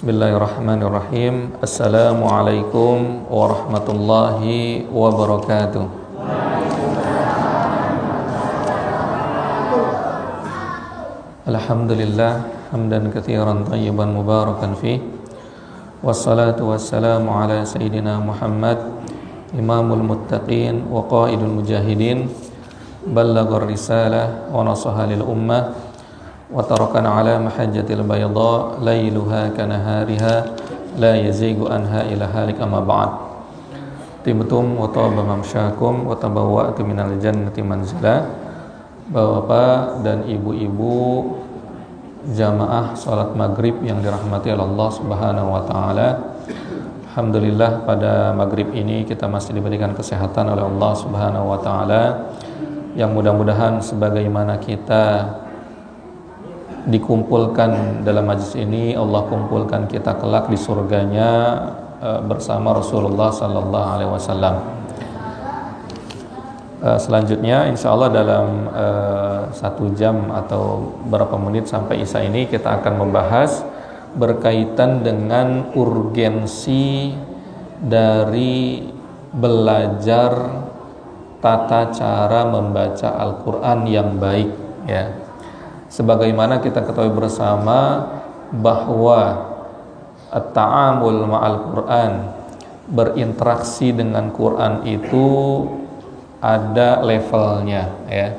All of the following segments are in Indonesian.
Bismillahirrahmanirrahim. Assalamualaikum warahmatullahi wabarakatuh. Alhamdulillah hamdan katsiran thayyiban mubarakan fih. Wassalatu wassalamu ala sayyidina Muhammad imamul muttaqin wa qaidul mujahidin, ballaghar risalah wa nasaha lil ummah wa tarakana ala mahajjatil bayda lailuha kanahariha la yazigu anha ila halik amma ba'd. Tibtum wa taba mamsyakum wa tabawwa'tum minal jannati manzila. Bapak dan ibu-ibu jamaah salat maghrib yang dirahmati Allah Subhanahu wa taala. Alhamdulillah pada maghrib ini kita masih diberikan kesehatan oleh Allah Subhanahu wa taala, yang mudah-mudahan sebagaimana kita dikumpulkan dalam majlis ini, Allah kumpulkan kita kelak di surganya bersama Rasulullah sallallahu alaihi wasallam. Selanjutnya insyaallah dalam 1 jam atau berapa menit sampai Isya ini kita akan membahas berkaitan dengan urgensi dari belajar tata cara membaca Al-Qur'an yang baik, ya. Sebagaimana kita ketahui bersama bahwa at-ta'amul ma'al Qur'an, berinteraksi dengan Quran itu ada levelnya, ya.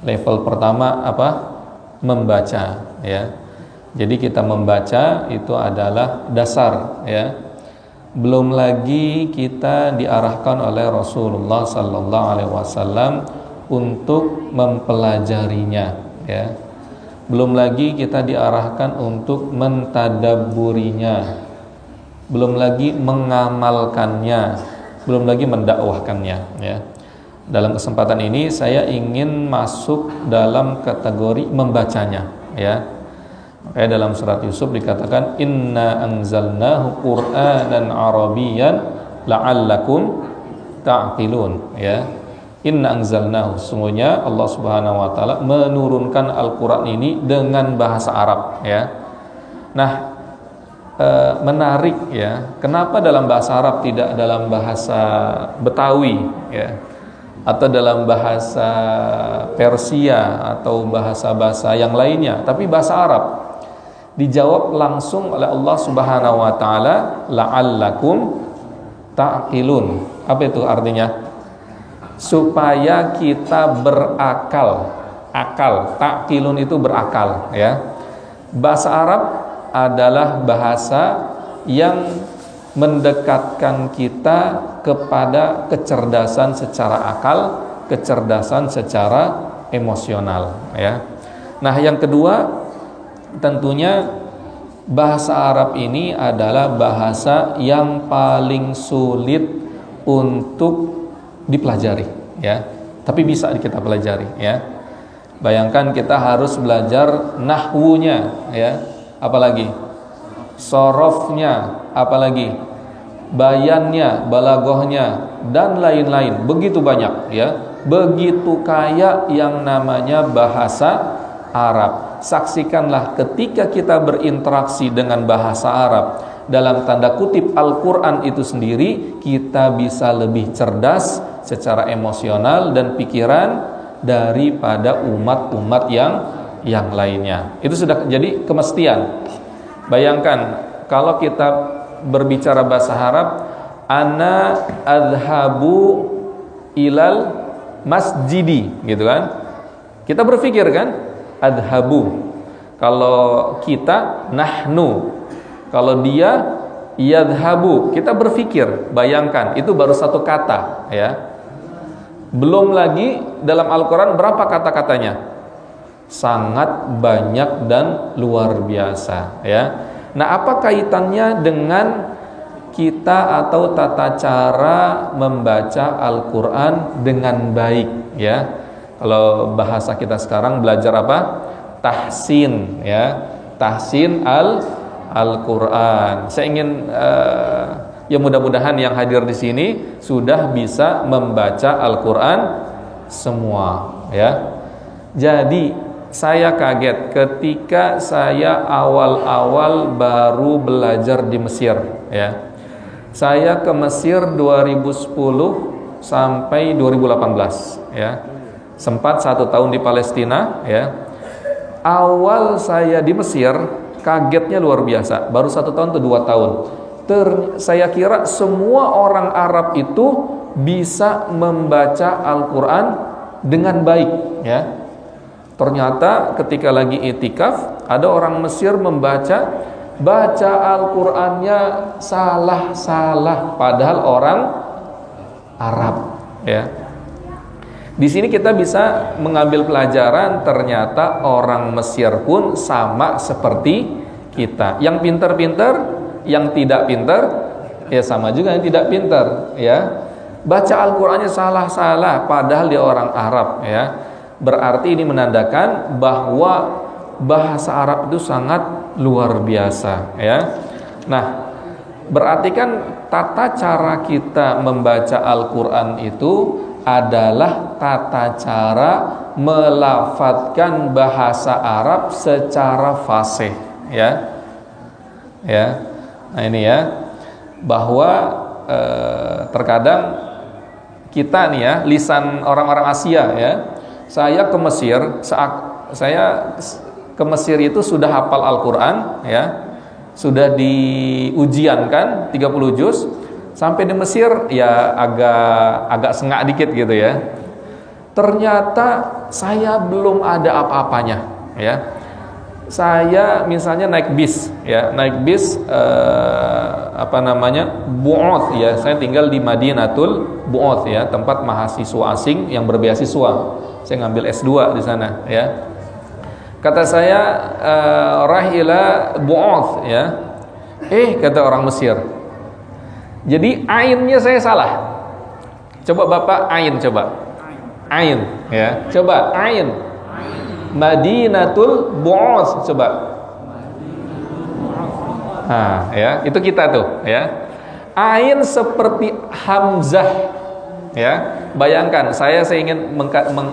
Level pertama apa? Membaca, ya. Jadi kita membaca itu adalah dasar, ya. Belum lagi kita diarahkan oleh Rasulullah sallallahu alaihi wasallam untuk mempelajarinya, ya. Belum lagi kita diarahkan untuk mentadabburinya, belum lagi mengamalkannya, belum lagi mendakwahkannya, ya. Dalam kesempatan ini saya ingin masuk dalam kategori membacanya, ya. Makanya dalam surat Yusuf dikatakan inna anzalnahu qur'anan arabiyyan la'allakum ta'qilun, ya. Inna anzalnahu, sungguhnya Allah Subhanahu wa taala menurunkan Al-Qur'an ini dengan bahasa Arab, ya. Nah, menarik, ya. Kenapa dalam bahasa Arab, tidak dalam bahasa Betawi, ya, atau dalam bahasa Persia atau bahasa-bahasa yang lainnya, tapi bahasa Arab? Dijawab langsung oleh Allah Subhanahu wa taala, la'allakum ta'qilun. Apa itu artinya? Supaya kita berakal. Akal, ta'qilun itu berakal, ya. Bahasa Arab adalah bahasa yang mendekatkan kita kepada kecerdasan secara akal, kecerdasan secara emosional, ya. Nah, yang kedua, tentunya bahasa Arab ini adalah bahasa yang paling sulit untuk dipelajari, ya. Tapi bisa kita pelajari, ya. Bayangkan kita harus belajar nahwunya, ya. Apalagi sorofnya, apalagi bayannya, balaghahnya, dan lain-lain. Begitu banyak, ya. Begitu kaya yang namanya bahasa Arab. Saksikanlah ketika kita berinteraksi dengan bahasa Arab, dalam tanda kutip Al-Quran itu sendiri, kita bisa lebih cerdas secara emosional dan pikiran daripada umat-umat yang lainnya. Itu sudah jadi kemestian. Bayangkan kalau kita berbicara bahasa Arab, ana adhabu ilal masjidi, gitu kan? Kita berpikir kan, adhabu. Kalau kita nahnu, kalau dia yadhabu, kita berpikir. Bayangkan, itu baru satu kata, ya. Belum lagi dalam Al-Quran berapa kata-katanya? Sangat banyak dan luar biasa, ya. Nah, apa kaitannya dengan kita atau tata cara membaca Al-Quran dengan baik, ya? Kalau bahasa kita sekarang belajar apa? Tahsin, ya. Tahsin Al-Quran. Saya ingin ya mudah-mudahan yang hadir di sini sudah bisa membaca Al-Quran semua, ya. Jadi saya kaget ketika saya awal-awal baru belajar di Mesir, ya. Saya ke Mesir 2010 sampai 2018, ya. Sempat 1 tahun di Palestina, ya. Awal saya di Mesir kagetnya luar biasa. Baru 1 tahun atau 2 tahun. Saya kira semua orang Arab itu bisa membaca Al-Quran dengan baik, ya. Ternyata ketika lagi itikaf, ada orang Mesir baca Al-Qur'annya salah-salah padahal orang Arab, ya. Di sini kita bisa mengambil pelajaran, ternyata orang Mesir pun sama seperti kita. Yang pintar-pintar, yang tidak pintar, ya sama juga yang tidak pintar, ya. Baca Al-Qur'annya salah-salah padahal dia orang Arab, ya. Berarti ini menandakan bahwa bahasa Arab itu sangat luar biasa, ya. Nah, berarti kan tata cara kita membaca Al-Qur'an itu adalah tata cara melafadzkan bahasa Arab secara fasih, ya. Ya. Nah, ini ya, bahwa terkadang kita nih ya, lisan orang-orang Asia, ya. Saya ke Mesir, saya ke Mesir itu sudah hafal Al-Quran, ya, sudah diujiankan 30 juz. Sampai di Mesir ya agak sengak dikit gitu, ya. Ternyata saya belum ada apa-apanya, ya. Saya misalnya naik bis, ya, Bu'oth, ya. Saya tinggal di Madinatul Bu'oth, ya, tempat mahasiswa asing yang berbeasiswa. Saya ngambil S2 di sana, ya. Kata saya rahila Bu'oth, ya. Kata orang Mesir. Jadi ainnya saya salah. Coba Bapak ain, coba. Ain, ya. Coba ain. Madinatul Bu'oth, coba. Nah, ya, itu kita tuh, ya. Ain seperti hamzah, ya. Bayangkan, saya ingin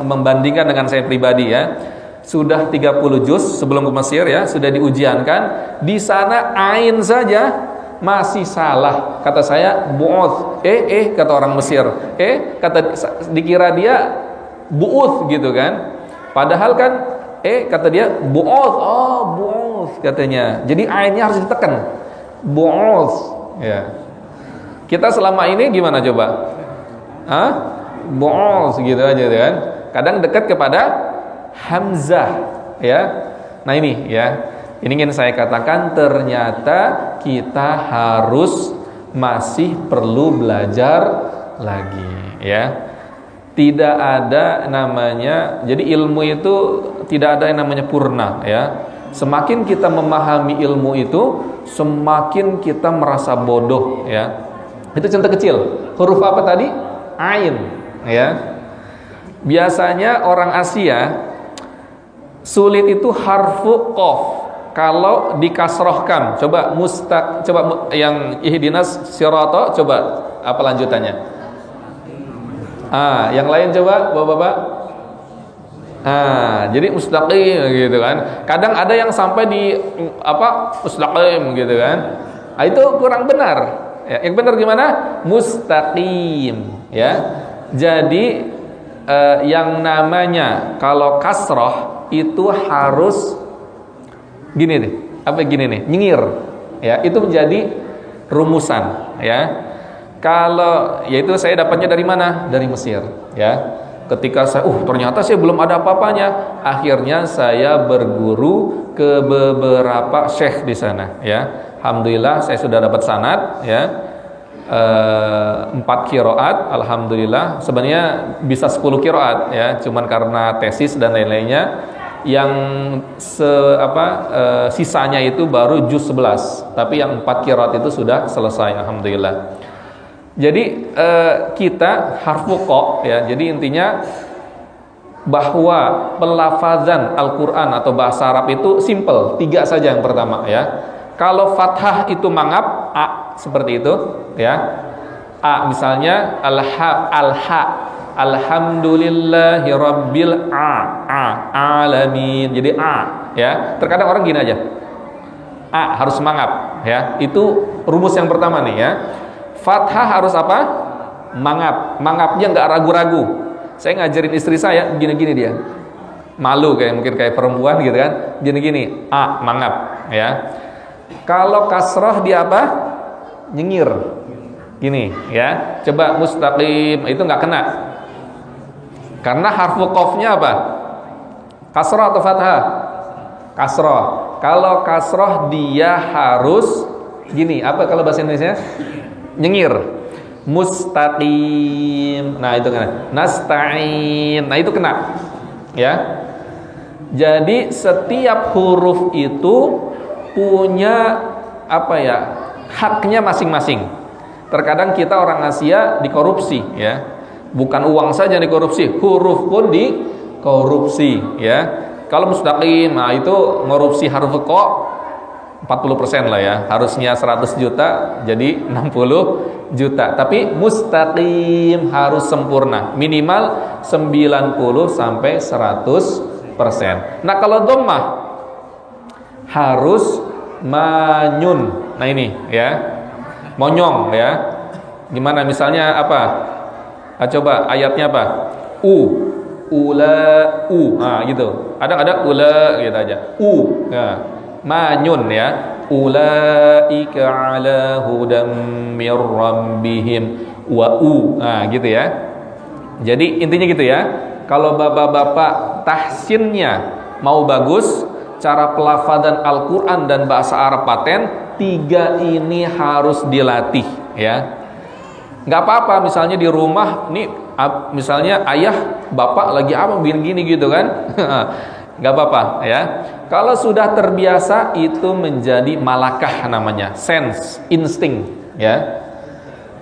membandingkan dengan saya pribadi, ya. Sudah 30 juz sebelum ke Mesir, ya, sudah diujiankan. Di sana ain saja masih salah. Kata saya bu'oth, kata orang Mesir, kata dikira dia bu'uth gitu kan. Padahal kan kata dia bu'oth, bu'oth katanya. Jadi ainnya harus ditekan. Bu'oth, ya. Kita selama ini gimana coba? Bu'oth gitu aja kan. Kadang dekat kepada hamzah, ya. Nah ini, ya. Ini ingin saya katakan, ternyata kita harus masih perlu belajar lagi, ya. Tidak ada namanya, jadi ilmu itu tidak ada yang namanya purna, ya. Semakin kita memahami ilmu itu, semakin kita merasa bodoh, ya. Itu contoh kecil. Huruf apa tadi? Ain, ya. Biasanya orang Asia sulit itu harfu qaf. Kalau dikasrohkan, coba coba yang ihdinas sirata, coba apa lanjutannya? Yang lain coba Bapak-bapak. Jadi mustaqim gitu kan. Kadang ada yang sampai di mustaqim gitu kan. Itu kurang benar. Ya, yang benar gimana? Mustaqim, ya. Jadi yang namanya kalau kasroh itu harus gini nih, nyengir, ya. Itu menjadi rumusan, ya. Kalau yaitu saya dapatnya dari mana? Dari Mesir, ya. Ketika saya ternyata saya belum ada apa-apanya, akhirnya saya berguru ke beberapa syekh di sana, ya. Alhamdulillah saya sudah dapat sanad, ya. 4 qiraat, alhamdulillah. Sebenarnya bisa 10 qiraat, ya, cuman karena tesis dan lain-lainnya yang sisanya itu baru juz 11, tapi yang 4 qiraat itu sudah selesai, alhamdulillah. Jadi kita harfu qa, ya. Jadi intinya bahwa pelafazan Al-Qur'an atau bahasa Arab itu simple, 3 saja yang pertama, ya. Kalau fathah itu mangap, seperti itu, ya. Misalnya al-ha, Alhamdulillahi rabbil alamin. Jadi ya. Terkadang orang gini aja. Harus mangap ya. Itu rumus yang pertama nih ya. Fathah harus apa? Mangap. Mangapnya nggak ragu-ragu. Saya ngajarin istri saya gini-gini dia. Malu mungkin kayak perempuan gitu kan. Gini-gini. Mangap ya. Kalau kasroh dia apa? Nyengir. Gini ya. Coba mustaqim itu nggak kena. Karena harfu qafnya apa? Kasroh atau fathah? Kasroh. Kalau kasroh dia harus gini. Apa kalau bahasa Indonesia? Nyengir. Mustaqim. Nah itu kena. Nasta'in. Nah itu kena. Ya. Jadi setiap huruf itu punya apa ya? Haknya masing-masing. Terkadang kita orang Asia dikorupsi ya. Bukan uang saja dikorupsi, huruf pun dikorupsi ya. Kalau mustaqim, nah itu ngorupsi huruf qa 40% lah ya. Harusnya 100 juta jadi 60 juta. Tapi mustaqim harus sempurna, minimal 90 sampai 100%. Nah, kalau dhammah harus manyun. Nah ini ya. Monyong ya. Gimana misalnya apa? Coba ayatnya apa? Nah gitu. Ada ula gitu aja. Nah, manyun ya. Ulaika ala hudam mir rabbihim wa nah gitu ya. Jadi intinya gitu ya. Kalau bapak-bapak tahsinnya mau bagus, cara pelafadan Al-Qur'an dan bahasa Arab paten, 3 ini harus dilatih ya. Nggak apa-apa misalnya di rumah nih, misalnya ayah bapak lagi apa gini gitu kan. Nggak apa-apa ya. Kalau sudah terbiasa itu menjadi malakah namanya, sense, insting ya.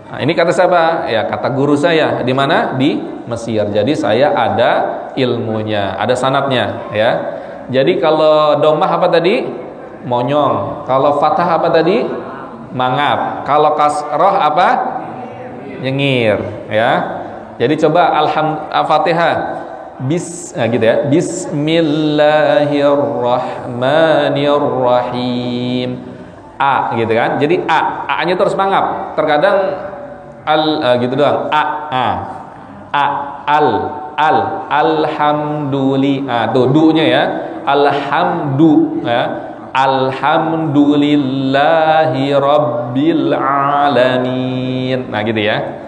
Nah, ini kata siapa? Ya kata guru saya. Di mana? Di Mesir. Jadi saya ada ilmunya, ada sanadnya ya. Jadi kalau dhammah apa tadi? Monyong. Kalau fathah apa tadi? Mangap. Kalau kasroh apa? Nyengir ya. Jadi coba Al-Fatihah gitu ya. Bismillahirrahmanirrahim. Gitu kan. Jadi A-nya terus mangap. Terkadang gitu doang. Alhamdulillah. Tuh du-nya ya. Alhamdu ya. Alhamdulillahi rabbil alamin. Nah gitu ya.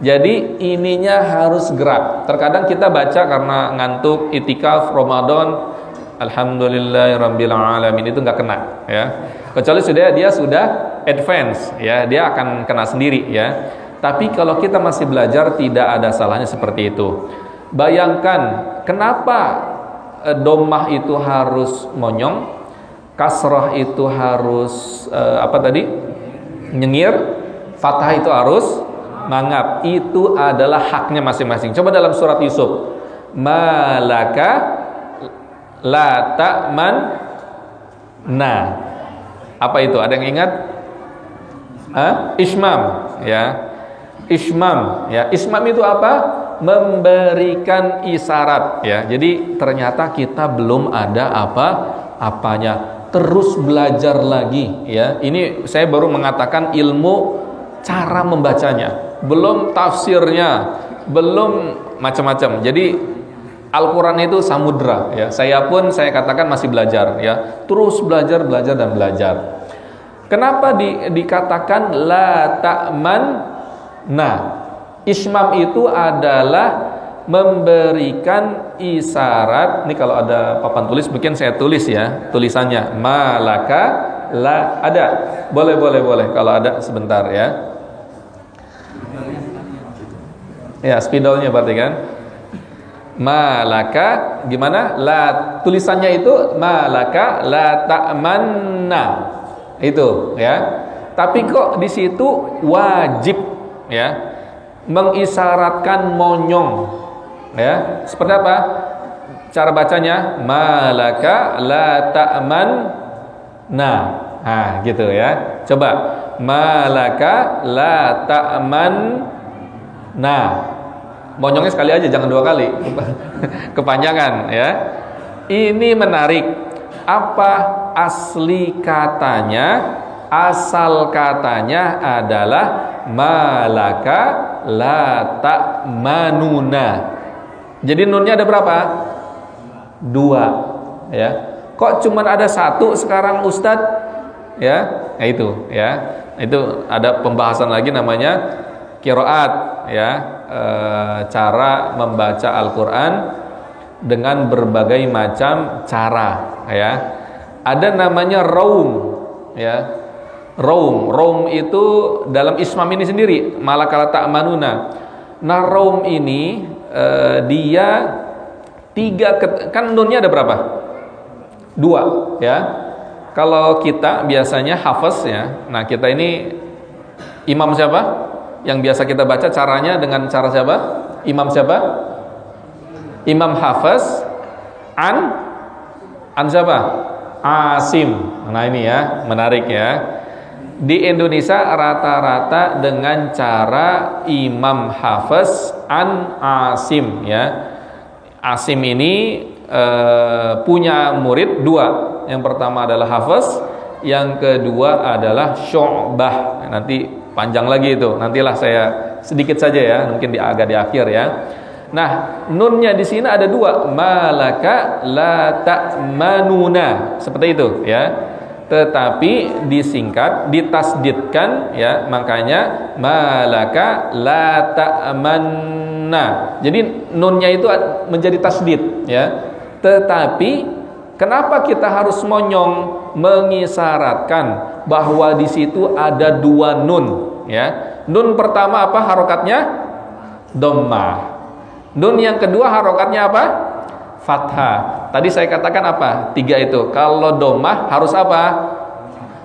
Jadi ininya harus gerak. Terkadang kita baca karena ngantuk, itikaf Ramadan, Alhamdulillahi rabbil alamin, itu nggak kena ya. Kecuali dia sudah advance ya, dia akan kena sendiri ya. Tapi kalau kita masih belajar tidak ada salahnya seperti itu. Bayangkan kenapa dhammah itu harus monyong, kasrah itu harus nyengir, fathah itu harus mangap. Itu adalah haknya masing-masing. Coba dalam surat Yusuf, malaka la ta'man. Nah, apa itu? Ada yang ingat? Ismam ya. Ismam ya. Ismam itu apa? Memberikan isyarat ya. Jadi ternyata kita belum ada apanya. Terus belajar lagi ya. Ini saya baru mengatakan ilmu cara membacanya, belum tafsirnya, belum macam-macam. Jadi Al-Qur'an itu samudra ya. Saya katakan masih belajar ya. Terus belajar dan belajar. Kenapa dikatakan la ta'man? Nah, ismam itu adalah memberikan isyarat. Ini kalau ada papan tulis mungkin saya tulis ya tulisannya. Malaka la ada. Boleh kalau ada sebentar ya. Ya, spidolnya berarti kan. Malaka gimana? La tulisannya itu malaka la ta'manna. Itu ya. Tapi kok di situ wajib ya mengisyaratkan monyong. Ya, seperti apa cara bacanya? Malaka la ta'man. Nah, gitu ya. Coba malaka la ta'man. Nah, monyongnya sekali aja, jangan 2 kali. Kepanjangan ya. Ini menarik. Apa asli katanya? Asal katanya adalah malaka la ta'manuna. Jadi nunnya ada berapa? 2 ya. Kok cuman ada 1 sekarang Ustadz? Ya, nah itu ya. Itu ada pembahasan lagi namanya qiraat ya. Cara membaca Al-Qur'an dengan berbagai macam cara ya. Ada namanya raum ya. Raum itu dalam ismam ini sendiri, malakala ta'manuna. Nah, raum ini dia 3 kan nunnya ada berapa? 2 ya. Kalau kita biasanya hafaz ya. Nah, kita ini imam siapa? Yang biasa kita baca caranya dengan cara siapa? Imam siapa? Imam hafaz an siapa? Asim. Nah, ini ya, menarik ya. Di Indonesia rata-rata dengan cara imam hafaz an Asim ya. Asim ini punya murid 2. Yang pertama adalah hafaz, yang kedua adalah Syu'bah. Nanti panjang lagi itu. Nantilah saya sedikit saja ya, mungkin agak di akhir ya. Nah, nunnya di sini ada 2, malaka la ta'manuna. Seperti itu ya. Tetapi disingkat, ditasdidkan ya, makanya malaka la ta'manna. Jadi nunnya itu menjadi tasdid ya. Tetapi kenapa kita harus monyong mengisyaratkan bahwa di situ ada 2 nun ya. Nun pertama apa harokatnya? Dhammah. Nun yang kedua harokatnya apa? Fathah. Tadi saya katakan apa? 3 itu. Kalau dhammah harus apa?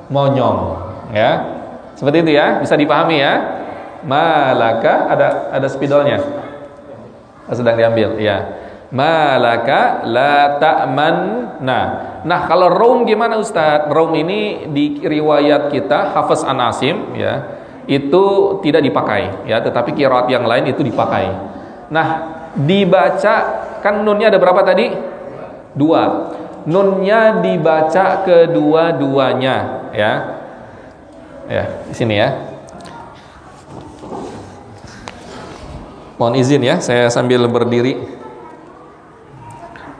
Monyong. Ya. Seperti itu ya. Bisa dipahami ya. Malaka ada spidolnya. Sedang diambil. Ya. Malaka la ta'manna. Nah, kalau raum gimana Ustaz? Raum ini di riwayat kita Hafiz an Asim ya. Itu tidak dipakai ya, tetapi qiraat yang lain itu dipakai. Nah, dibaca kan nunnya ada berapa tadi? 2. Nunnya dibaca kedua-duanya ya. Ya, di sini ya. Mohon izin ya, saya sambil berdiri.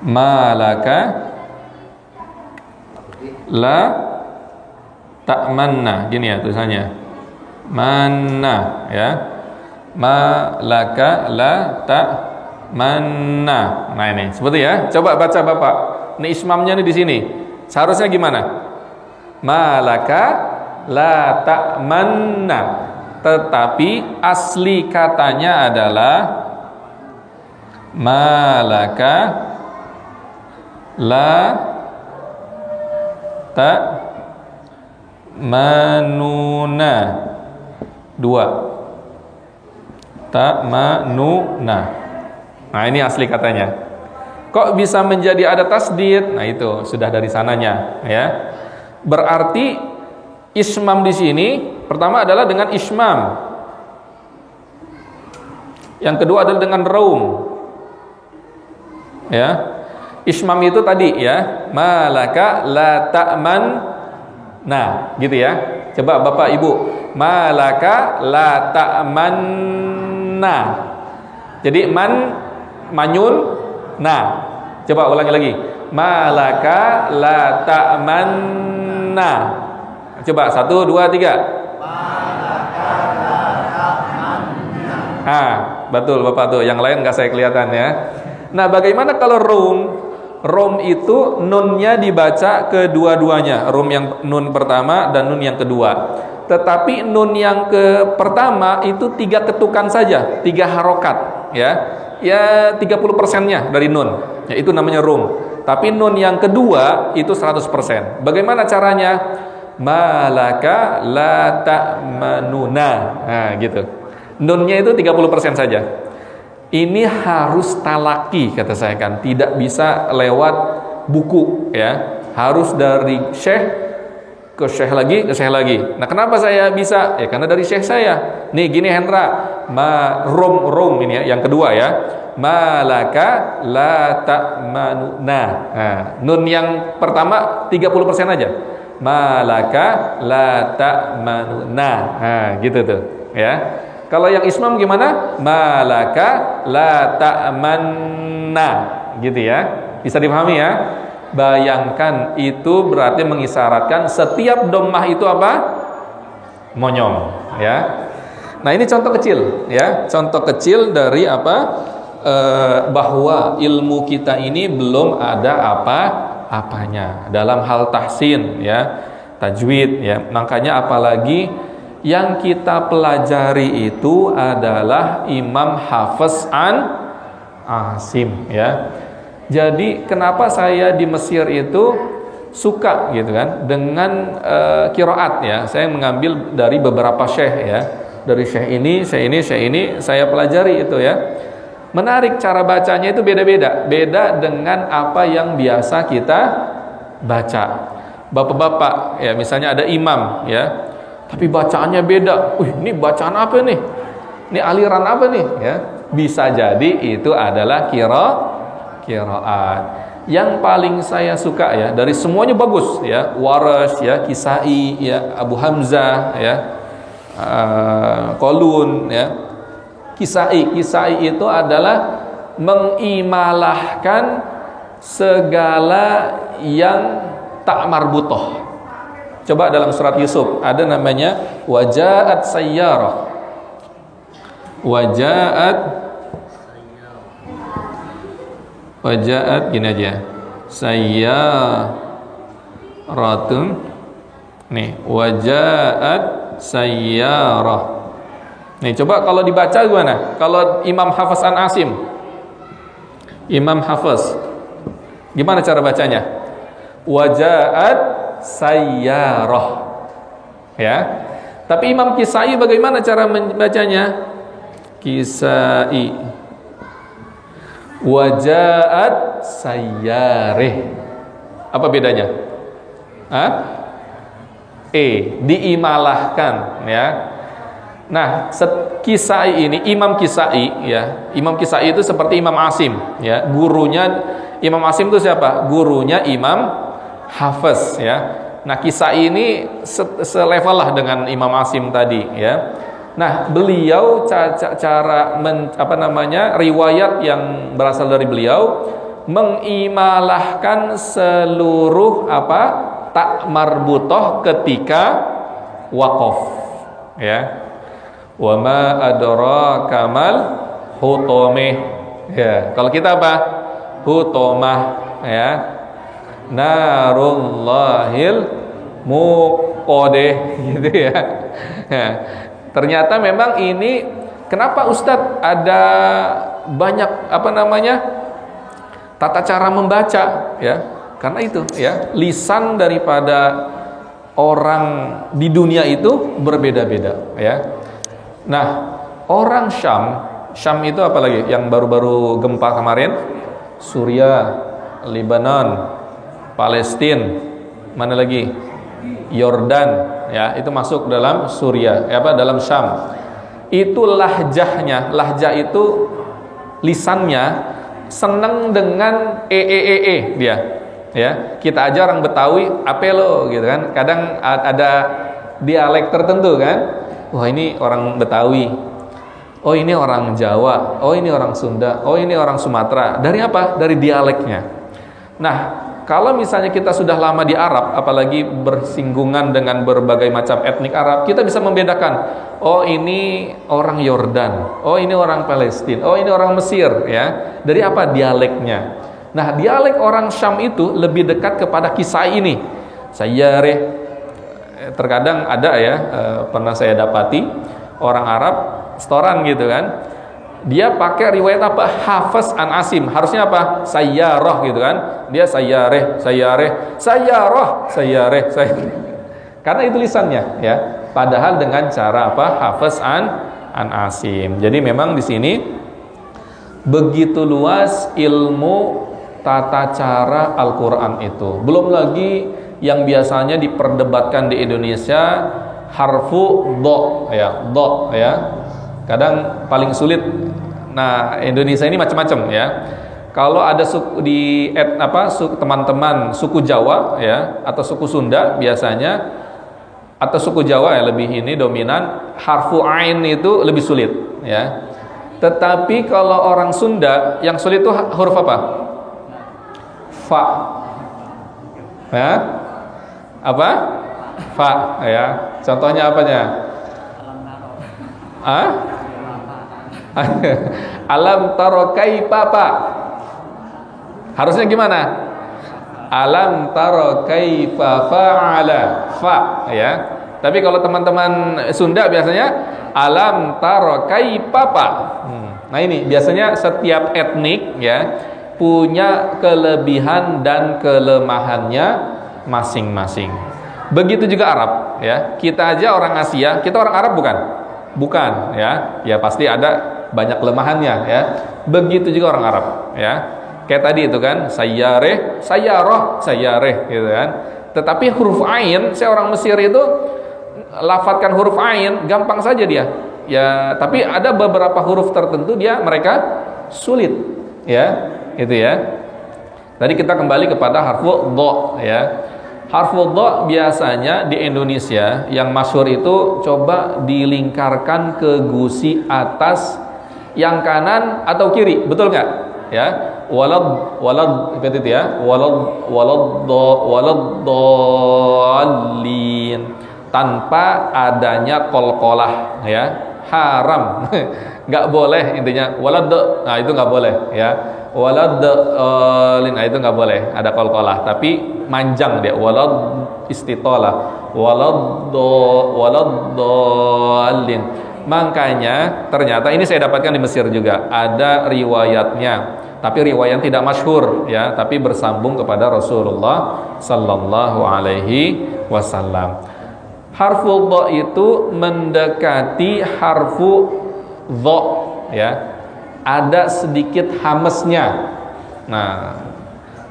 Malaka la ta'manna, gini ya tulisannya. Manna ya. Malaka la ta'manna. Nah ini, seperti ya. Coba baca Bapak. Ini ismamnya nih di sini. Seharusnya gimana? Malaka la ta'manna. Tetapi asli katanya adalah malaka la ta'manuna. 2 ta'manuna. Nah ini asli katanya. Kok bisa menjadi ada tasdid? Nah itu sudah dari sananya ya. Berarti ismam di sini pertama adalah dengan ismam. Yang kedua adalah dengan raum. Ya. Ismam itu tadi ya, malaka la ta'man. Nah, gitu ya. Coba Bapak Ibu, malaka la ta'manna. Jadi manyun nah. Coba ulangi lagi. Malaka la ta'manna. Coba 1 2 3. Malaka la ta'manna. Ah, betul Bapak tuh. Yang lain enggak saya kelihatan ya. Nah, bagaimana kalau rum? Rum itu nunnya dibaca kedua-duanya. Rum yang nun pertama dan nun yang kedua. Tetapi nun yang pertama itu 3 ketukan saja, 3 harokat ya. Ya 30%-nya dari nun. Ya, itu namanya rum. Tapi nun yang kedua itu 100%. Bagaimana caranya? Malaka la ta'manuna. Nah, gitu. Nunnya itu 30% saja. Ini harus talaki kata saya kan, tidak bisa lewat buku ya. Harus dari syekh ke syekh lagi, ke syekh lagi. Nah, kenapa saya bisa? Ya karena dari syekh saya. Nih gini Hendra, rum ini ya, yang kedua ya. Malaka la ta'manuna. Nah, nun yang pertama 30% aja. Malaka la ta'manuna. Nah, gitu tuh, ya. Kalau yang ismam gimana? Malaka la ta'manna. Gitu ya. Bisa dipahami ya? Bayangkan itu berarti mengisyaratkan setiap dhammah itu apa? Monyong, ya. Nah, ini contoh kecil ya. Contoh kecil dari apa? Bahwa ilmu kita ini belum ada apa-apanya dalam hal tahsin ya, tajwid ya. Makanya apalagi yang kita pelajari itu adalah Imam Hafiz an Asim ya. Jadi kenapa saya di Mesir itu suka gitu kan dengan qiraat ya. Saya mengambil dari beberapa syekh ya. Dari syekh ini saya pelajari itu ya. Menarik, cara bacanya itu beda-beda. Beda dengan apa yang biasa kita baca. Bapak-bapak ya, misalnya ada imam ya, tapi bacaannya beda. Ini bacaan apa nih? Ini aliran apa nih ya? Bisa jadi itu adalah qiraat. Yang paling saya suka ya, dari semuanya bagus ya, Warash ya, Kisai ya, Abu Hamzah ya, Qalun ya. Kisai itu adalah mengimalahkan segala yang tak marbutoh. Coba dalam surat Yusuf ada namanya wajaat sayyarah. Wajaat gini aja. Sayyaratun. Nih, wajaat sayyarah. Nih, coba kalau dibaca gimana? Kalau Imam Hafiz an Asim. Imam Hafiz. Gimana cara bacanya? Wajaat sayyarah. Ya. Tapi Imam Kisai bagaimana cara membacanya? Kisai. Wajaat sayyarih. Apa bedanya? Diimalahkan ya. Nah, Kisai ini Imam Kisai ya. Imam Kisai itu seperti Imam Asim ya. Gurunya Imam Asim itu siapa? Gurunya Imam Hafiz ya. Nah, Kisai ini selevel lah dengan Imam Asim tadi ya. Nah, beliau riwayat yang berasal dari beliau mengimalahkan seluruh tak marbutoh ketika waqaf ya. Wa ma adraka mal hutamah ya. Kalau kita apa? Hutamah ya. Narullahil muqadah gitu ya. Ya. Ternyata memang ini kenapa Ustadz ada banyak tata cara membaca ya? Karena itu ya, lisan daripada orang di dunia itu berbeda-beda ya. Nah, orang Syam itu apalagi yang baru-baru gempa kemarin? Suriah, Lebanon, Palestina, mana lagi? Yordan ya, itu masuk dalam Suriah, dalam Syam. Itu lahjah itu lisannya seneng dengan dia. Ya, kita aja orang Betawi, apelo gitu kan. Kadang ada dialek tertentu kan. Wah, ini orang Betawi. Oh, ini orang Jawa. Oh, ini orang Sunda. Oh, ini orang Sumatera. Dari apa? Dari dialeknya. Nah, kalau misalnya kita sudah lama di Arab, apalagi bersinggungan dengan berbagai macam etnik Arab, kita bisa membedakan. Oh, ini orang Yordan. Oh, ini orang Palestina. Oh, ini orang Mesir ya. Dari apa? Dialeknya. Nah, dialek orang Syam itu lebih dekat kepada kisah ini. Sayyareh. Terkadang ada ya, pernah saya dapati orang Arab setoran gitu kan. Dia pakai riwayat apa? Hafiz an Asim. Harusnya apa? Sayyarah gitu kan. Dia sayyareh, sayyarah. Karena itu lisannya ya. Padahal dengan cara apa? Hafiz an Asim. Jadi memang di sini begitu luas ilmu tata cara Al-Quran itu. Belum lagi yang biasanya diperdebatkan di Indonesia harfu do ya. Kadang paling sulit. Nah, Indonesia ini macam-macam ya. Kalau ada suku teman-teman suku Jawa ya atau suku Sunda biasanya, atau suku Jawa ya lebih ini dominan, harfu ain itu lebih sulit ya. Tetapi kalau orang Sunda yang sulit itu huruf apa? Fa. Ya? Apa? Fa ya. Contohnya apanya? Alam taro kaifa pa. Harusnya gimana? Alam taro kaifa fa'ala. Fa ya. Tapi kalau teman-teman Sunda biasanya alam taro kaifa pa. Nah ini biasanya setiap etnik ya punya kelebihan dan kelemahannya masing-masing. Begitu juga Arab ya. Kita aja orang Asia, kita orang Arab bukan? Bukan ya. Ya pasti ada banyak kelemahannya ya. Begitu juga orang Arab ya. Kayak tadi itu kan, sayyareh, sayyarah, sayyareh gitu kan. Tetapi huruf ain, saya orang Mesir itu lafadzkan huruf ain gampang saja dia. Ya, tapi ada beberapa huruf tertentu mereka sulit ya. Itu ya. Tadi kita kembali kepada harfu dha ya. Harfu dha biasanya di Indonesia yang masyhur itu coba dilingkarkan ke gusi atas yang kanan atau kiri, betul nggak? Ya, walad itu ya, walad dhalin tanpa adanya qalqalah ya, haram. Nggak boleh intinya walad, nah itu nggak boleh ya. Walad dhalin, nah itu nggak boleh ada qalqalah, tapi manjang dia, walad istitalah, walad dhalin. Makanya ternyata ini saya dapatkan di Mesir juga ada riwayatnya, tapi riwayat tidak masyhur ya, tapi bersambung kepada Rasulullah sallallahu alaihi wasallam. Harfu dha itu mendekati harfu dha ya. Ada sedikit hamesnya. Nah,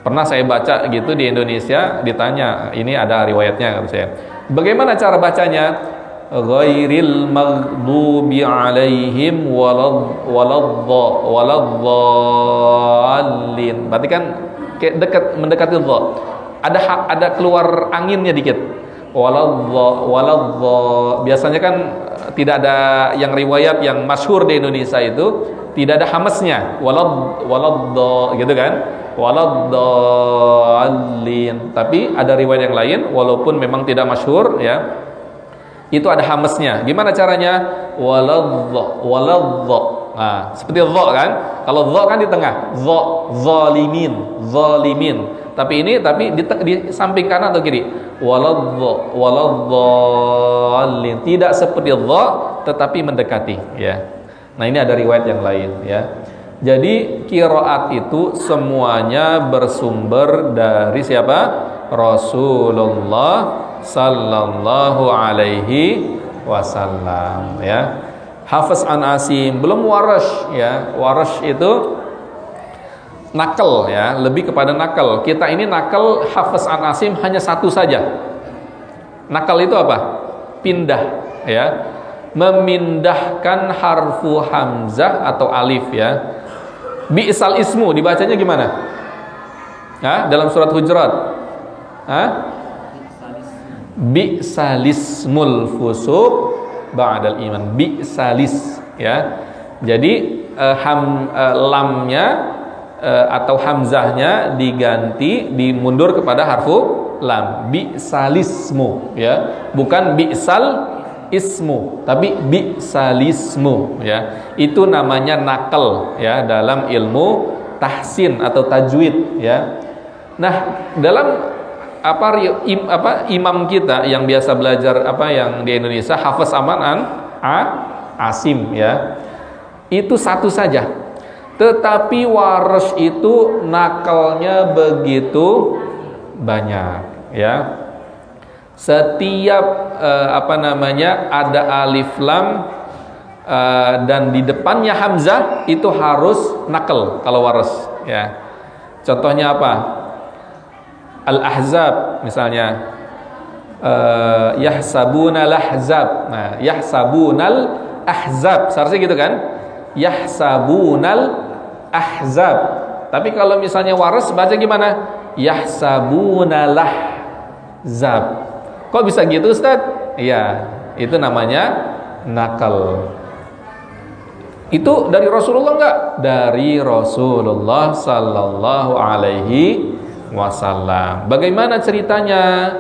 pernah saya baca gitu di Indonesia, ditanya, ini ada riwayatnya kata saya. Bagaimana cara bacanya? Ghairil maghdubi alaihim waladdallin. Berarti kan kayak mendekati dha. Ada keluar anginnya dikit. Waladh. Biasanya kan tidak ada yang riwayat yang masyhur di Indonesia itu tidak ada hamesnya. Waladh gitu kan? Waladdallin. Tapi ada riwayat yang lain walaupun memang tidak masyhur ya. Itu ada hamesnya. Gimana caranya? Waladh. Nah, seperti dha kan? Kalau dha kan di tengah. Dha, zalimin. Tapi di samping kanan atau kiri? Waladdallin. Tidak seperti dha tetapi mendekati ya. Nah, ini ada riwayat yang lain ya. Jadi qiraat itu semuanya bersumber dari siapa? Rasulullah sallallahu alaihi wasallam ya. Hafiz an Asim, belum Warash ya. Warash itu nakal ya, lebih kepada nakal. Kita ini nakal Hafiz an Asim hanya satu saja. Nakal itu apa? Pindah ya. Memindahkan harfu hamzah atau alif ya. Bi'sal ismu dibacanya gimana? Ya, dalam surat Hujurat. Bi'salismul fusuq ba'dal iman. Bi'salis ya. Jadi lamnya atau hamzahnya diganti, dimundur kepada harfu lam. Bi'salismu ya. Bukan bi'sal ismu, tapi bi'salismu ya. Itu namanya nakal ya dalam ilmu tahsin atau tajwid ya. Nah, dalam imam kita yang biasa belajar yang di Indonesia, Hafiz Asim ya. Itu satu saja. Tetapi Warsh itu nakalnya begitu banyak ya. Setiap ada alif lam dan di depannya hamzah itu harus nakal kalau Warsh ya. Contohnya apa? Al-Ahzab misalnya, yahsabunal ahzab. Nah, yahsabunal ahzab seharusnya gitu kan, yahsabunal ahzab. Tapi kalau misalnya Waras baca gimana? Yahsabunal ahzab. Kok bisa gitu Ustaz? Iya, itu namanya nakal. Itu dari Rasulullah enggak? Dari Rasulullah sallallahu alaihi wasallam. Bagaimana ceritanya?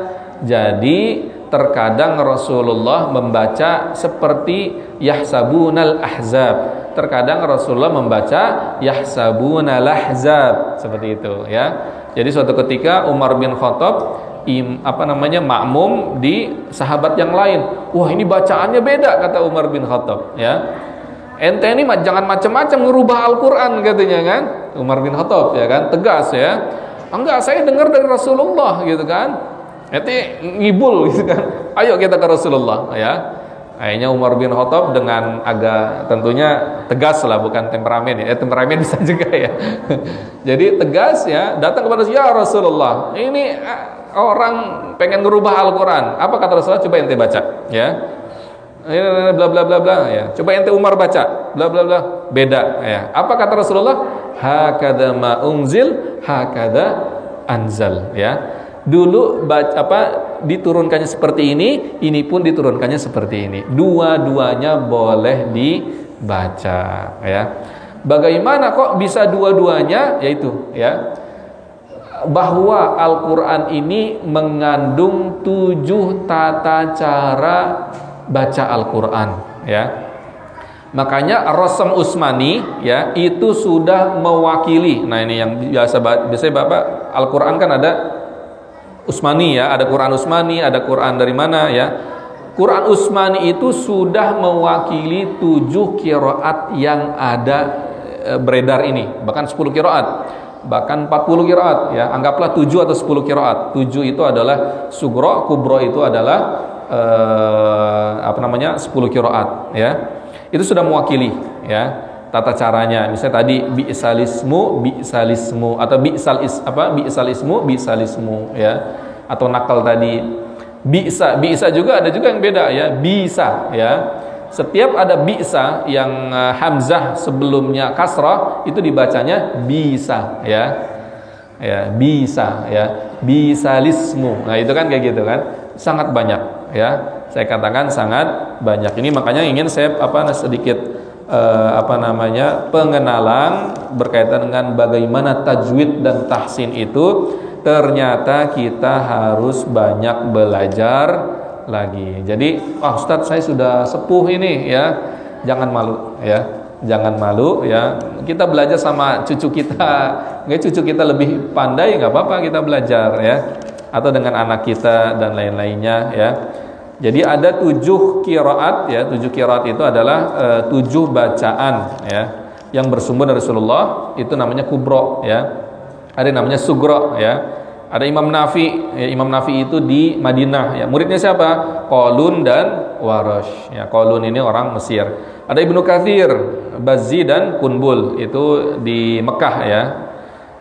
Jadi terkadang Rasulullah membaca seperti yahsabunal ahzab. Terkadang Rasulullah membaca yahsabunal ahzab, seperti itu ya. Jadi suatu ketika Umar bin Khattab makmum di sahabat yang lain. Wah, ini bacaannya beda, kata Umar bin Khattab ya. Ente ini jangan macam-macam ngerubah Al-Qur'an, katanya kan. Umar bin Khattab ya kan, tegas ya. Enggak, saya dengar dari Rasulullah gitu kan. Ente ngibul gitu kan. Ayo kita ke Rasulullah ya. Akhirnya Umar bin Khattab dengan agak tentunya tegas lah, bukan temperamen ya. Temperamen bisa juga ya. Jadi tegas ya, datang kepada ya Rasulullah. Ini orang pengen ngerubah Al-Qur'an. Apa kata Rasulullah? Coba ente baca ya. Bla bla bla bla ya. Coba ente Umar baca. Bla bla bla. Beda ya. Apa kata Rasulullah? Hakadha ma unzil, hakadha anzal ya. Dulu diturunkannya seperti ini pun diturunkannya seperti ini. Dua-duanya boleh dibaca ya. Bagaimana kok bisa dua-duanya? Yaitu ya, bahwa Al-Qur'an ini mengandung 7 tata cara baca Al-Qur'an ya. Makanya Rasam Utsmani ya itu sudah mewakili. Nah, ini yang biasanya Bapak Al-Qur'an kan ada Utsmani ya, ada Quran Utsmani, ada Quran dari mana ya. Quran Utsmani itu sudah mewakili 7 qiraat yang ada beredar ini, bahkan 10 qiraat, bahkan 40 qiraat ya. Anggaplah 7 atau 10 qiraat. 7 itu adalah sugro, kubro itu adalah 10 qiraat ya. Itu sudah mewakili ya tata caranya. Misalnya tadi bi'salismu atau bi'salismu ya, atau nakal tadi bisa juga ada juga yang beda ya, bisa ya. Setiap ada bi'sa yang hamzah sebelumnya kasrah itu dibacanya bisa ya. Ya, bisa ya. Bisalismu. Nah, itu kan kayak gitu kan. Sangat banyak ya. Saya katakan sangat banyak. Ini makanya ingin saya sedikit pengenalan berkaitan dengan bagaimana tajwid dan tahsin itu. Ternyata kita harus banyak belajar lagi. Jadi, Ustadz saya sudah sepuh ini ya. Jangan malu ya. Jangan malu ya. Kita belajar sama cucu kita. Nggak, cucu kita lebih pandai, nggak apa-apa kita belajar ya. Atau dengan anak kita dan lain-lainnya ya. Jadi ada 7 qiraat ya. 7 qiraat itu adalah 7 bacaan ya yang bersumber dari Rasulullah. Itu namanya kubro ya. Ada yang namanya sugro ya. Ada Imam Nafi ya. Imam Nafi itu di Madinah ya. Muridnya siapa? Qalun dan Warash ya. Qalun ini orang Mesir. Ada Ibnu Katsir, Bazzi dan Kunbul itu di Mekah ya.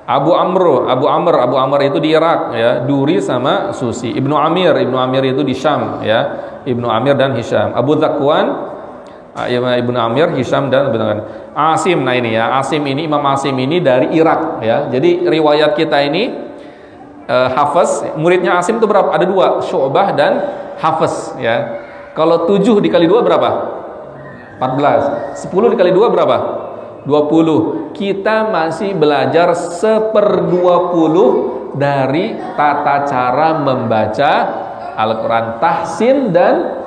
Abu Amr itu di Irak ya, Duri sama Susi. Ibnu Amir itu di Syam ya. Ibnu Amir dan Hisham. Abu Zakwan, Ibnu Amir, Hisham dan Asim. Nah ini ya, Imam Asim ini dari Irak ya. Jadi riwayat kita ini Hafiz, muridnya Asim itu berapa? Ada 2, Syu'bah dan Hafiz ya. Kalau 7 dikali 2 berapa? 14. 10 dikali 2 berapa? 20. Kita masih belajar 1/20 dari tata cara membaca Al-Quran, tahsin dan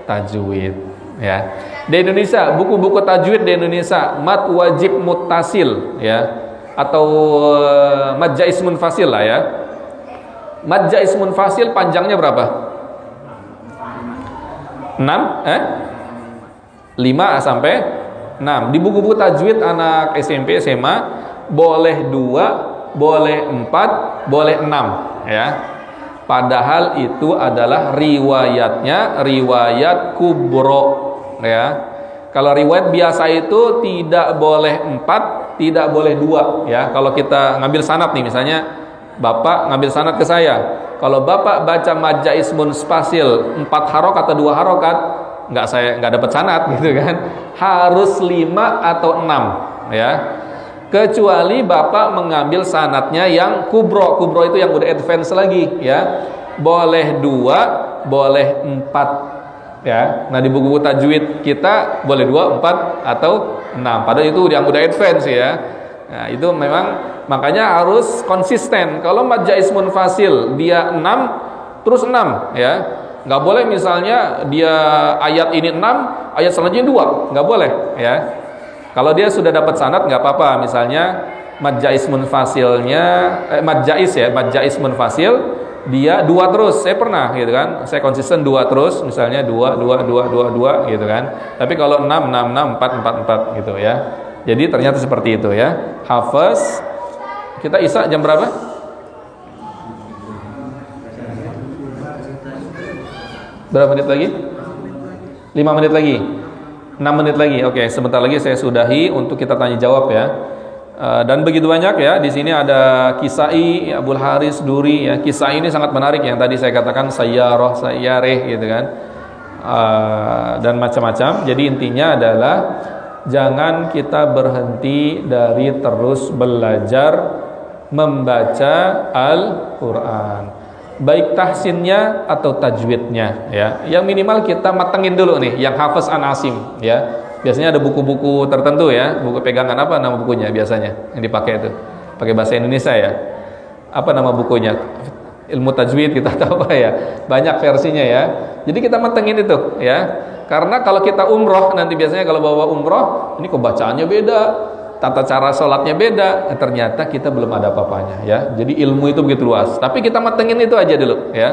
tajwid ya. Di Indonesia, buku-buku tajwid di Indonesia, mat wajib muttasil ya, atau mad jaiz munfasil lah ya. Mad jaiz munfasil panjangnya berapa? 5 sampai 6. Di buku-buku tajwid anak SMP, SMA boleh 2, boleh 4, boleh 6 ya. Padahal itu adalah riwayatnya riwayat kubro ya. Kalau riwayat biasa itu tidak boleh 4, tidak boleh 2 ya. Kalau kita ngambil sanad nih misalnya Bapak ngambil sanad ke saya. Kalau Bapak baca mad jaiz munfasil 4 harokat atau 2 harokat, nggak dapat sanad gitu kan. Harus 5 atau 6 ya. Kecuali Bapak mengambil sanadnya yang kubro. Kubro itu yang udah advance lagi ya. Boleh 2, boleh 4 ya. Nah, di buku-buku tajwid kita boleh 2, 4 atau 6. Padahal itu yang udah advance ya. Nah, itu memang makanya harus konsisten. Kalau mad jaiz munfasil dia 6 terus 6 ya. Nggak boleh misalnya dia ayat ini 6, ayat selanjutnya 2, nggak boleh ya. Kalau dia sudah dapat sanad nggak apa-apa. Misalnya mad jaiz munfasilnya mad jaiz munfasil dia 2 terus. Saya pernah gitu kan. Saya konsisten 2 terus, misalnya 2 gitu kan. Tapi kalau 6 4 gitu ya. Jadi ternyata seperti itu ya. Hafaz. Kita isya jam berapa? Berapa menit lagi? 5 menit lagi. 6 menit lagi. Oke, sebentar lagi saya sudahi untuk kita tanya jawab ya. Dan begitu banyak ya. Di sini ada Kisai, Abul Haris, Duri ya. Kisai ini sangat menarik yang tadi saya katakan sayyarah, sayyareh gitu kan. Dan macam-macam. Jadi intinya adalah jangan kita berhenti dari terus belajar membaca Al-Quran, baik tahsinnya atau tajwidnya ya. Yang minimal kita matengin dulu nih, yang hafaz an Asim ya. Biasanya ada buku-buku tertentu ya, buku pegangan, apa nama bukunya biasanya yang dipakai itu? Pakai bahasa Indonesia ya. Apa nama bukunya? Ilmu tajwid kita tahu apa ya. Banyak versinya ya. Jadi kita matengin itu ya. Karena kalau kita umroh nanti biasanya kalau bawa umroh, ini kok bacaannya beda, tata cara sholatnya beda, ternyata kita belum ada apa-apanya ya. Jadi ilmu itu begitu luas. Tapi kita matengin itu aja dulu ya.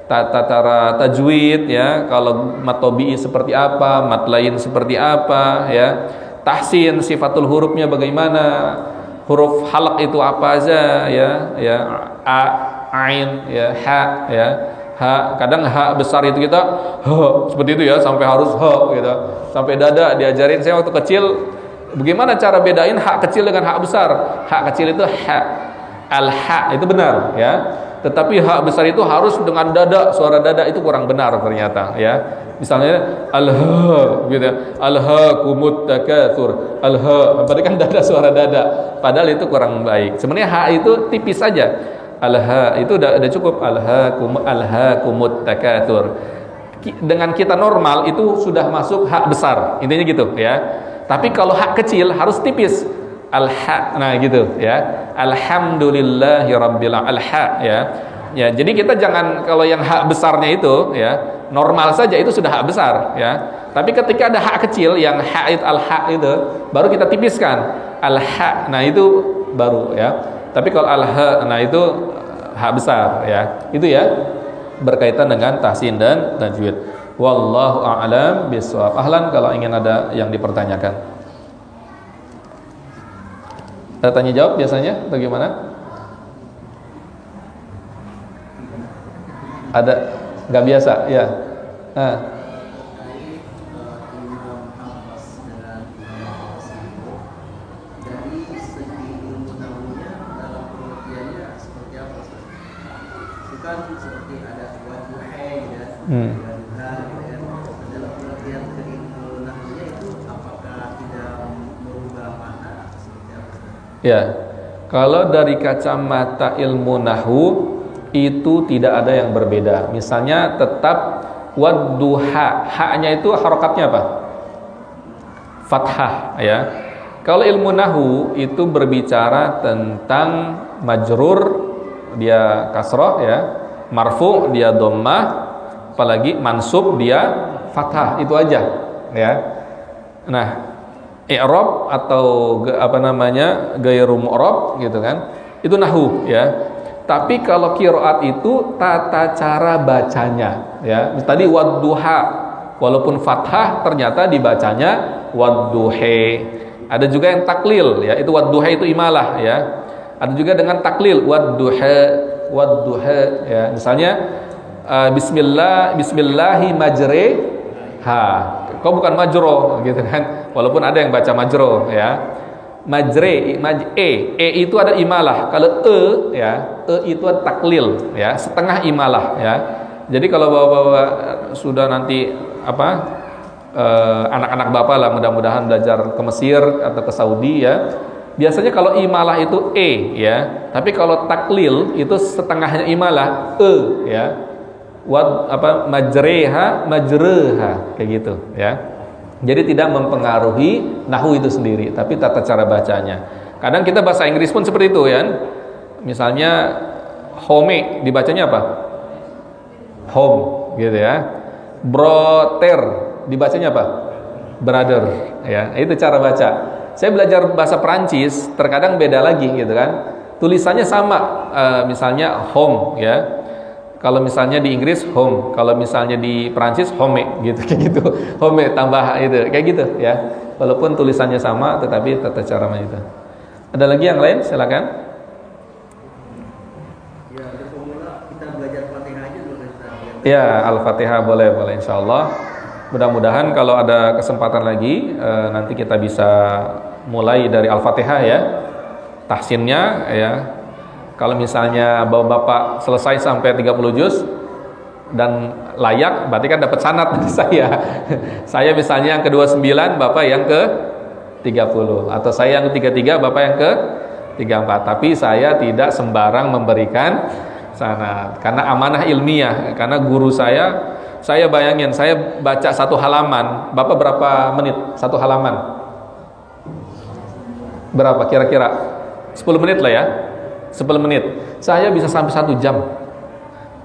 Tata cara tajwid ya, kalau mat tobi'i seperti apa, mat lain seperti apa ya. Tahsin, sifatul hurufnya bagaimana, huruf halaq itu apa aja ya, a, ain ya, ha ya. Ha, kadang ha besar itu kita seperti itu ya, sampai harus gitu. Sampai dada diajarin saya waktu kecil bagaimana cara bedain hak kecil dengan hak besar. Hak kecil itu ha, al-ha itu benar ya. Tetapi hak besar itu harus dengan dada, suara dada itu kurang benar ternyata ya. Misalnya al-ha gitu. Al-haakumut takatsur. Al-ha, berarti kan dada, suara dada. Padahal itu kurang baik. Sebenarnya ha itu tipis saja. Al-ha itu udah cukup. Al-haakumut takatsur. Dengan kita normal itu sudah masuk hak besar. Intinya gitu ya. Tapi kalau hak kecil harus tipis. Al-ha. Nah gitu ya. Alhamdulillahirabbil al-ha ya. Ya, jadi kita jangan kalau yang hak besarnya itu ya, normal saja itu sudah hak besar ya. Tapi ketika ada hak kecil yang ha'id al-ha itu baru kita tipiskan al-ha. Nah itu baru ya. Tapi kalau al-ha, nah itu hak besar ya. Itu ya berkaitan dengan tahsin dan tajwid. Wallahu a'lam bishawab. Ahlan kalau ingin ada yang dipertanyakan. Ada tanya jawab biasanya bagaimana? Ada nggak biasa ya? Kan seperti ada waduhai ya, dalam pengertian keilmu nahwunya itu apakah tidak merubah makna atau seperti apa? Ya, kalau dari kacamata ilmu nahwu itu tidak ada yang berbeda. Misalnya tetap wadduha, haknya itu harokatnya apa? Fathah ya. Kalau ilmu nahwu itu berbicara tentang majrur dia kasroh ya, marfu dia dhammah, apalagi mansub dia fathah, itu aja ya. Nah, i'rab atau apa namanya ghairu mu'rab gitu kan, itu nahwu ya. Tapi kalau qiraat itu tata cara bacanya ya. Tadi wadduha walaupun fathah ternyata dibacanya wadduhe. Ada juga yang taklil ya, itu wadduhe itu imalah ya. Ada juga dengan taklil wadduha ya. Misalnya bismillahi majreha. Kau bukan majro gitu kan. Walaupun ada yang baca majro ya. E itu ada imalah. Kalau e itu ada taklil ya, setengah imalah ya. Jadi kalau bapak-bapak sudah nanti anak-anak bapak lah mudah-mudahan belajar ke Mesir atau ke Saudi ya. Biasanya kalau imalah itu e ya, tapi kalau taklil itu setengahnya imalah ya. Majreha kayak gitu ya. Jadi tidak mempengaruhi nahwu itu sendiri, tapi tata cara bacanya. Kadang kita bahasa Inggris pun seperti itu ya. Misalnya home dibacanya apa? Home gitu ya. Brother dibacanya apa? Brother ya. Itu cara baca. Saya belajar bahasa Perancis, terkadang beda lagi gitu kan. Tulisannya sama, misalnya home ya. Kalau misalnya di Inggris home, kalau misalnya di Perancis home gitu, kayak gitu. Home tambah itu, kayak gitu ya. Walaupun tulisannya sama, tetapi tata cara itu. Ada lagi yang lain? Silakan. Ya, ada formula kita belajar Fatihah aja dulu Ustaz. Ya, Al-Fatihah boleh insyaallah. Mudah-mudahan kalau ada kesempatan lagi nanti kita bisa mulai dari Al-Fatihah ya. Tahsinnya ya. Kalau misalnya bapak-bapak selesai sampai 30 juz dan layak, berarti kan dapat sanad dari saya. Saya misalnya yang ke-29, bapak yang ke-30, atau saya yang ke-33, bapak yang ke-34. Tapi saya tidak sembarang memberikan sanad karena amanah ilmiah. Karena guru saya bayangin, saya baca satu halaman, bapak berapa menit satu halaman? Berapa kira-kira? 10 menit lah ya. 10 menit. Saya bisa sampai 1 jam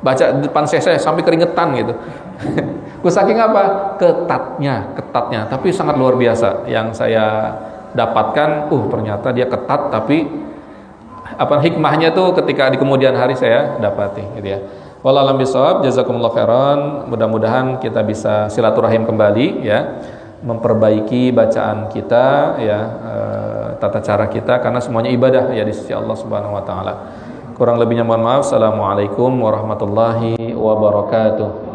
baca depan saya sampai keringetan gitu. Saking apa? Ketatnya. Tapi sangat luar biasa yang saya dapatkan. Ternyata dia ketat, tapi hikmahnya tuh ketika di kemudian hari saya dapati gitu ya. Wallahu a'lam bishawab. Jazakumullah khairan. Mudah-mudahan kita bisa silaturahim kembali ya. Memperbaiki bacaan kita ya, tata cara kita, karena semuanya ibadah ya di sisi Allah Subhanahu wa taala. Kurang lebihnya mohon maaf. Assalamualaikum warahmatullahi wabarakatuh.